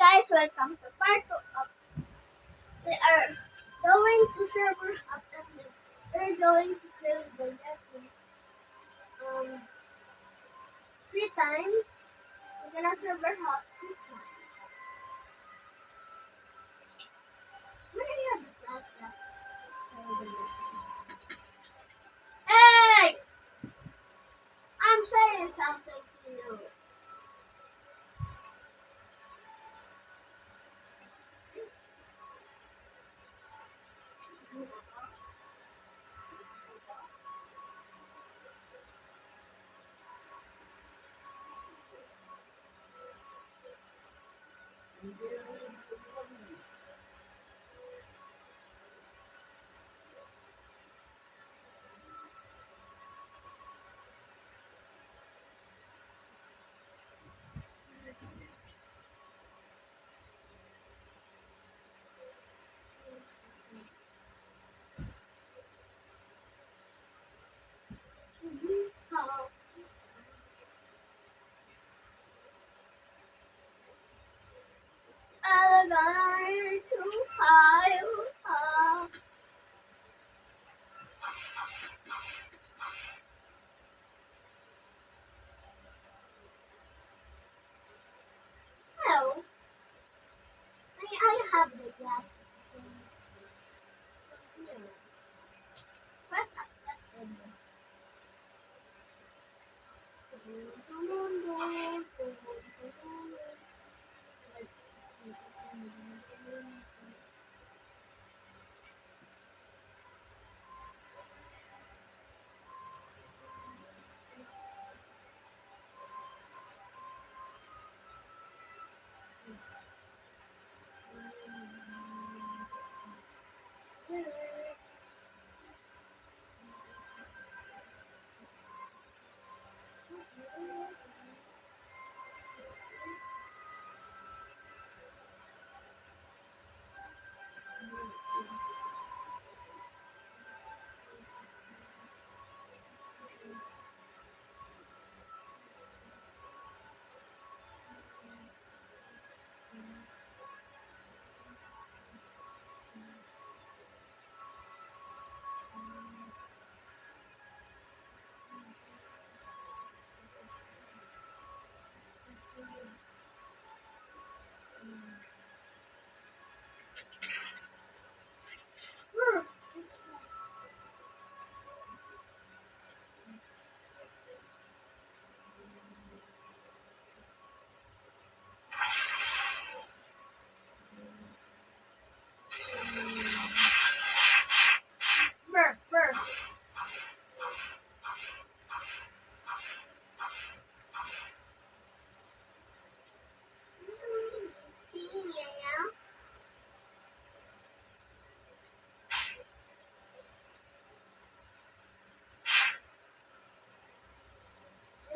guys, welcome to part 2 of we are going to server hop and we're going to kill the Yeti 3 times. We're gonna server hop 3 times. When I have the class left for the Yeti. Hey! I'm saying something to you. I'm going to high. Hello. I have the glass. Press accepted.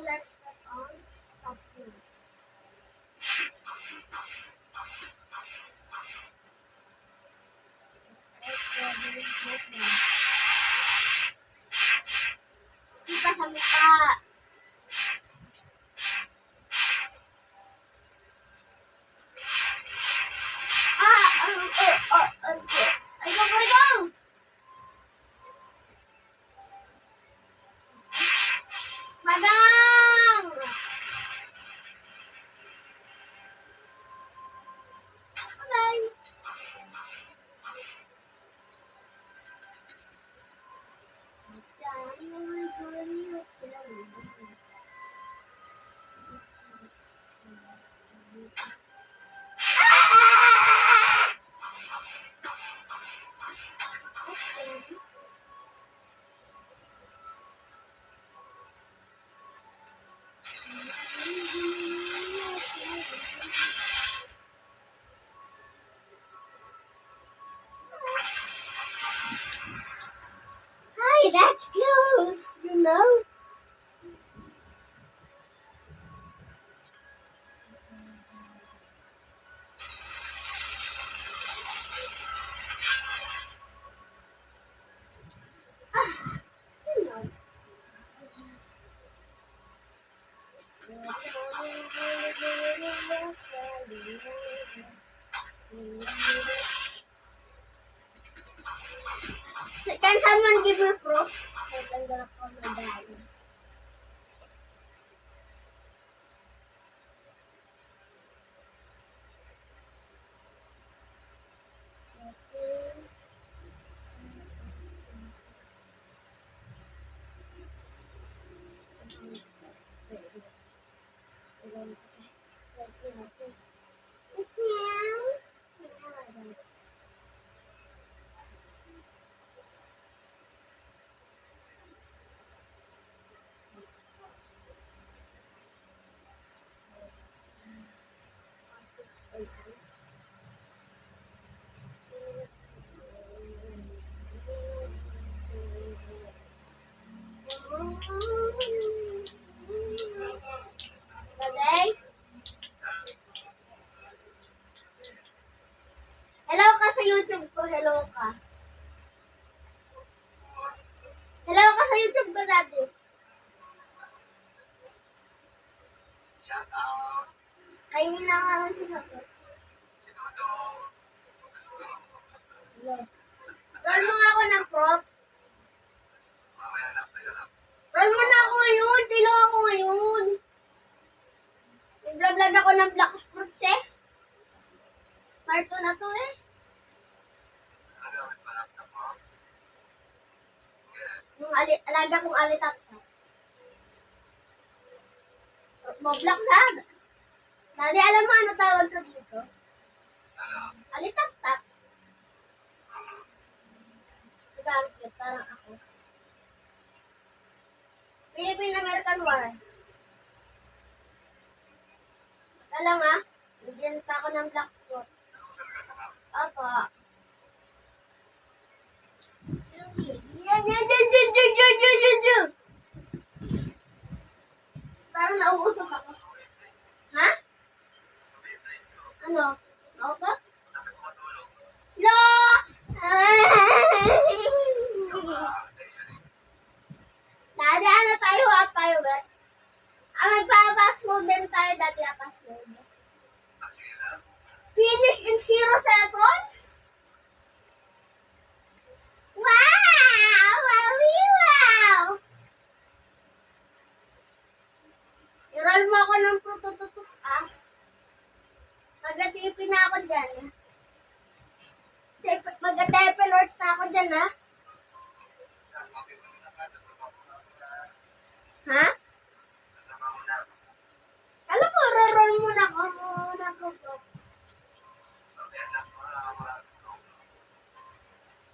Let's step on top this. Kita sa mukha. Ay, go! Madang! Bye! Hi, that's close, you know. You know. Can someone give me proof? I'm gonna call my dad. Daday? Hello ka sa YouTube ko. Hello ka. Hello ka sa YouTube ko, Daddy. Kainin na nga lang siya sa Roll mo nga ako ng prop. Roll mo na ako ngayon. Tilo ako ngayon. Nag-vlog ako ng Black Fruits eh. Part 2 na to eh. Yung alaga kong alitap-tap. Mo-block na. Daddy, alam mo ano tawag ko dito? Alitap-tap. Diba ang cute? Parang ako. Philippine-American War. Alam nga, bigyan pa ako ng black spot. Opo. Yan. Parang nauutok ako. Ha? Ano? Nauutok? Lo! Dati ano tayo ha, pirates? Magpapas mode din tayo dati pass mode. Finish in 0 seconds? Wow! Wow! I-roll mo ako ng prototutok ah. Mag-atipin na ako dyan. Mag-atepe lord na ako dyan ah. Ha? Alam mo, roll muna ako muna ko.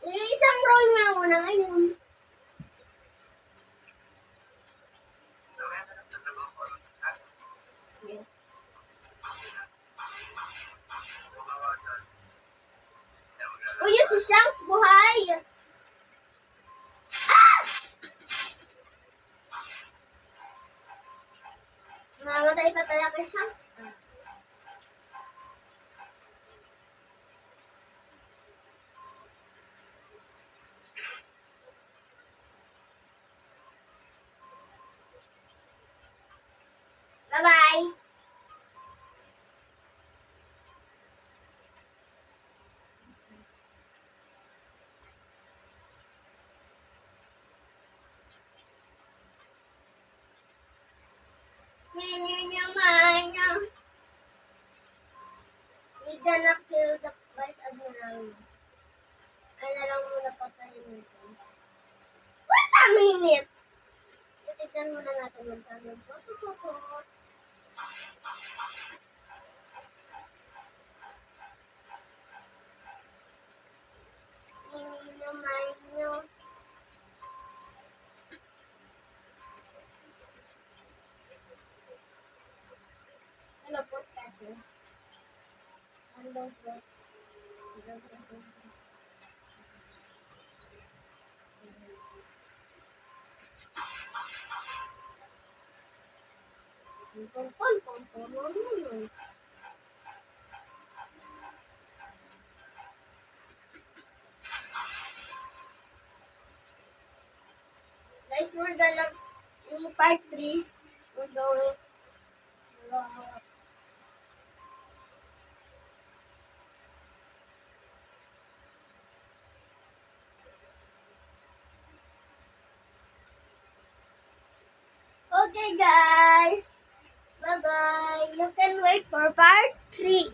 Isang roll nga muna ngayon. Uy, si Shanks buhay! Ah! Mamatay pa tayo kay Shanks. Bye-bye! We gonna kill the Vice Admiral. Ay na lang muna patayin nito. Wait a minute! Titignan muna natin magkano. Minyo. Hello, port catcher. Hello, port. Guys, we're gonna in part 3. We're going Okay, guys. Bye-bye. You can wait for part 3.